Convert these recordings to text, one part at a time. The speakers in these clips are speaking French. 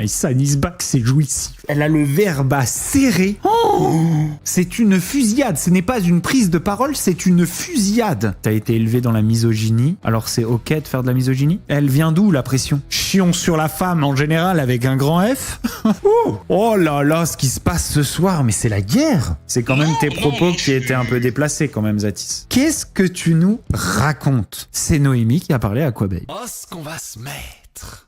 Maïsan is back, c'est jouissif. Elle a le verbe à serrer. Oh, c'est une fusillade. Ce n'est pas une prise de parole, c'est une fusillade. T'as été élevé dans la misogynie, alors c'est ok de faire de la misogynie? Elle vient d'où la pression? Chions sur la femme en général avec un grand F. Oh là là, ce qui se passe ce soir, mais c'est la guerre. C'est quand même tes propos qui étaient un peu déplacés quand même, Zatis. Qu'est-ce que tu nous racontes? C'est Noémie qui a parlé à Aquababe. Oh, ce qu'on va se mettre.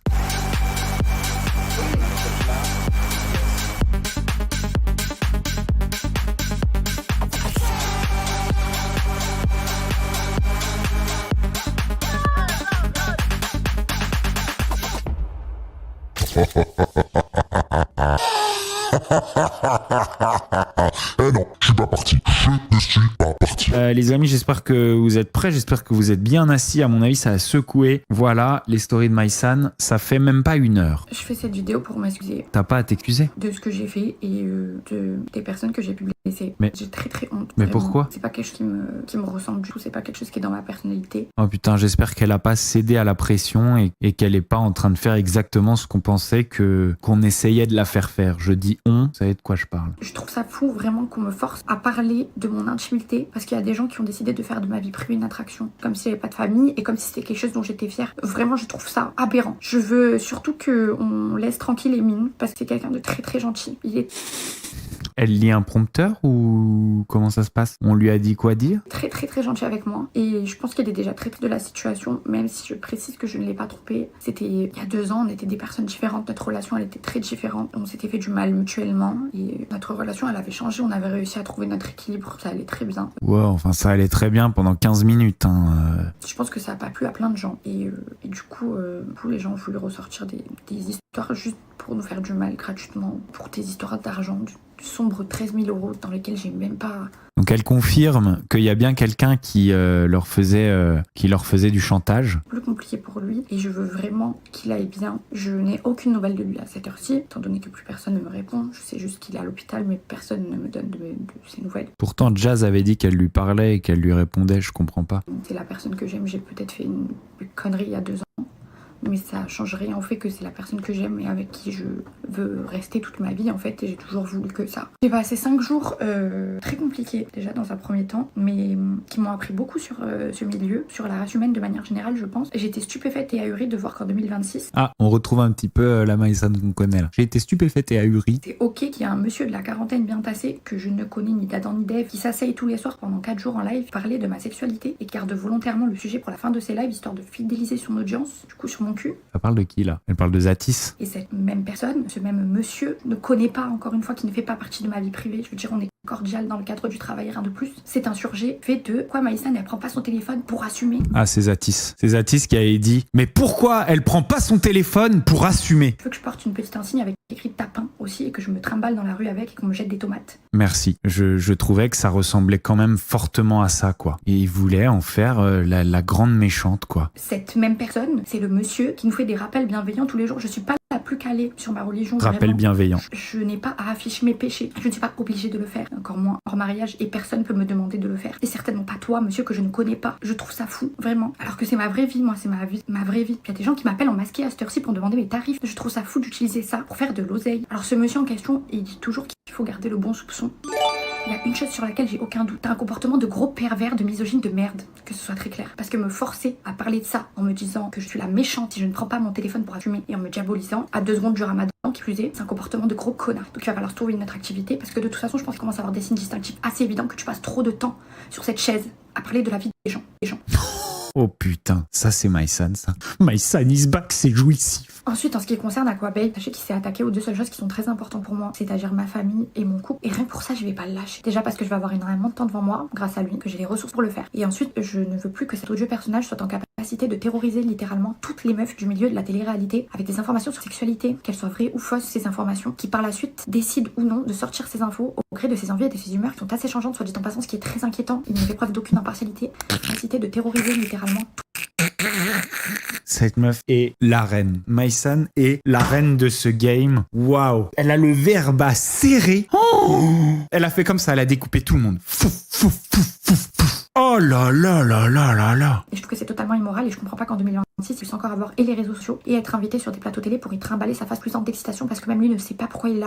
Non, je suis pas parti. Je ne suis pas parti. Les amis, j'espère que vous êtes prêts, j'espère que vous êtes bien assis. À mon avis, ça a secoué. Voilà, les stories de Maïsan, ça fait même pas 1 heure. Je fais cette vidéo pour m'excuser T'as pas à t'excuser? de ce que j'ai fait et des personnes que j'ai pu blesser. Mais- J'ai très honte. Mais vraiment. pourquoi? C'est pas quelque chose qui me ressemble du tout, c'est pas quelque chose qui est dans ma personnalité. Oh putain, j'espère qu'elle a pas cédé à la pression et qu'elle est pas en train de faire exactement ce qu'on pensait qu'on essayait de la faire faire. Je dis on, vous savez de quoi je parle. Je trouve ça fou vraiment qu'on me force à parler de mon intimité parce qu'il y a des gens qui ont décidé de faire de ma vie privée une attraction, comme si j'avais pas de famille et comme si c'était quelque chose dont j'étais fière. Vraiment, je trouve ça aberrant. Je veux surtout qu'on laisse tranquille Émile parce que c'est quelqu'un de très gentil. Il est Elle lit un prompteur ou comment ça se passe? On lui a dit quoi dire? très gentil avec moi et je pense qu'elle est déjà très de la situation, même si je précise que je ne l'ai pas trompée. C'était il y a 2 ans, on était des personnes différentes, notre relation elle était très différente, on s'était fait du mal mutuellement et notre relation elle avait changé, on avait réussi à trouver notre équilibre, ça allait très bien. Ouais, enfin ça allait très bien pendant 15 minutes. Je pense que ça a pas plu à plein de gens et du coup les gens ont voulu ressortir des histoires juste pour nous faire du mal gratuitement, pour des histoires d'argent, du sombre 13 000 € dans lesquels j'ai même pas... Donc elle confirme qu'il y a bien quelqu'un qui leur faisait du chantage. Plus compliqué pour lui et je veux vraiment qu'il aille bien. Je n'ai aucune nouvelle de lui à cette heure-ci, étant donné que plus personne ne me répond. Je sais juste qu'il est à l'hôpital, mais personne ne me donne de ses nouvelles. Pourtant Jazz avait dit qu'elle lui parlait et qu'elle lui répondait, je comprends pas. C'est la personne que j'aime, j'ai peut-être fait une connerie il y a 2 ans. Mais ça change rien au fait que c'est la personne que j'aime et avec qui je veux rester toute ma vie en fait, et j'ai toujours voulu que ça. J'ai passé 5 jours très compliqués déjà dans un premier temps, mais qui m'ont appris beaucoup sur ce milieu, sur la race humaine de manière générale je pense. J'ai été stupéfaite et ahurie de voir qu'en 2026... Ah, on retrouve un petit peu la Maïsan qu'on connaît là. J'ai été stupéfaite et ahurie. C'est ok qu'il y a un monsieur de la quarantaine bien tassé, que je ne connais ni d'Adam ni d'Ève, qui s'asseye tous les soirs pendant 4 jours en live, parler de ma sexualité et garde volontairement le sujet pour la fin de ses lives histoire de fidéliser son audience, du coup sur mon cul. Ça parle de qui là? Elle parle de Zatis. Et cette même personne, ce même monsieur, ne connaît pas, encore une fois, qui ne fait pas partie de ma vie privée. Je veux dire, on est cordial dans le cadre du travail, rien de plus. C'est insurgé, fait de quoi Maïsan, elle prend pas son téléphone pour assumer. Ah, c'est Zatis. C'est Zatis qui avait dit « Mais pourquoi elle prend pas son téléphone pour assumer ?» Je veux que je porte une petite insigne avec écrit tapin aussi et que je me trimballe dans la rue avec et qu'on me jette des tomates. Merci. Je trouvais que ça ressemblait quand même fortement à ça, quoi. Et il voulait en faire la grande méchante, quoi. Cette même personne, c'est le monsieur qui nous fait des rappels bienveillants tous les jours. Je suis pas la plus calée sur ma religion. Rappel vraiment. bienveillant. Je n'ai pas à afficher mes péchés. Je ne suis pas obligée de le faire. Encore moins hors mariage et personne peut me demander de le faire. Et certainement pas toi, monsieur, que je ne connais pas. Je trouve ça fou, vraiment. Alors que c'est ma vraie vie, moi, c'est ma vraie vie. Il y a des gens qui m'appellent en masqué à cette heure-ci pour me demander mes tarifs. Je trouve ça fou d'utiliser ça pour faire de l'oseille. Alors ce monsieur en question, il dit toujours qu'il faut garder le bon soupçon. Il y a une chose sur laquelle j'ai aucun doute. T'as un comportement de gros pervers, de misogyne, de merde. Que ce soit très clair. Parce que me forcer à parler de ça en me disant que je suis la méchante si je ne prends pas mon téléphone pour assumer et en me diabolisant à 2 secondes du ramadan, qui plus est, c'est un comportement de gros connard. Donc il va falloir trouver une autre activité parce que de toute façon, je pense qu'il commence à avoir des signes distinctifs assez évidents que tu passes trop de temps sur cette chaise à parler de la vie des gens. Oh putain, ça c'est Maïsan, ça. Maïsan is back, c'est jouissif. Ensuite, en ce qui concerne Aquababe, sachez qu'il s'est attaqué aux 2 seules choses qui sont très importantes pour moi, c'est-à-dire ma famille et mon couple. Et rien que pour ça, je vais pas le lâcher. Déjà parce que je vais avoir énormément de temps devant moi, grâce à lui, que j'ai les ressources pour le faire. Et ensuite, je ne veux plus que cet odieux personnage soit en capacité de terroriser littéralement toutes les meufs du milieu de la télé-réalité avec des informations sur sexualité, qu'elles soient vraies ou fausses, ces informations, qui par la suite décident ou non de sortir ces infos au gré de ses envies et de ses humeurs qui sont assez changeantes, soit dit en passant, ce qui est très inquiétant. Il ne fait preuve d'aucune impartialité, capacité de terroriser littéralement. Cette meuf est la reine. Maïsan est la reine de ce game. Waouh. Elle a le verbe à serrer. Oh, elle a fait comme ça, elle a découpé tout le monde. Fouf, fouf, fouf, fouf, fouf. Oh Oh là là là là là là. Et je trouve que c'est totalement immoral et je comprends pas qu'en 2026, il puisse encore avoir et les réseaux sociaux et être invité sur des plateaux télé pour y trimballer sa phase plus d'excitation parce que même lui ne sait pas pourquoi il l'a.